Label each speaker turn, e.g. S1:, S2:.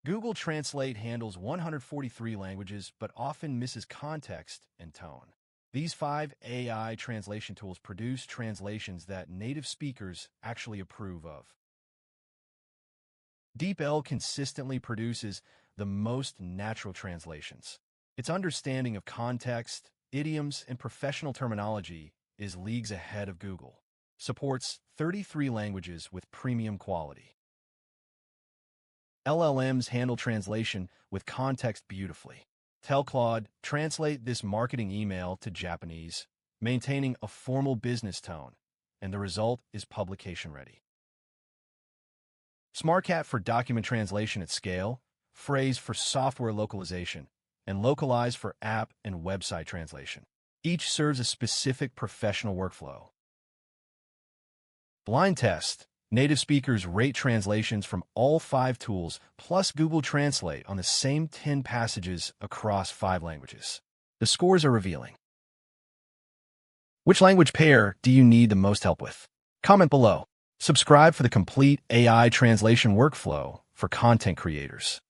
S1: Google Translate handles 143 languages but often misses context and tone. These 5 AI translation tools produce translations that native speakers actually approve of. S.C.A.L.A consistently produces the most natural translations. Its understanding of context, idioms, and professional terminology is leagues ahead of Google. Supports 33 languages with premium quality. LLMs handle translation with context beautifully. Tell Claude, translate this marketing email to Japanese, maintaining a formal business tone, and the result is publication ready. SmartCat for document translation at scale, Phrase for software localization, and Localize for app and website translation. Each serves a specific professional workflow. Blind Test. Native speakers rate translations from all 5 tools plus Google Translate on the same 10 passages across 5 languages. The scores are revealing. Which language pair do you need the most help with? Comment below. Subscribe for the complete AI translation workflow for content creators.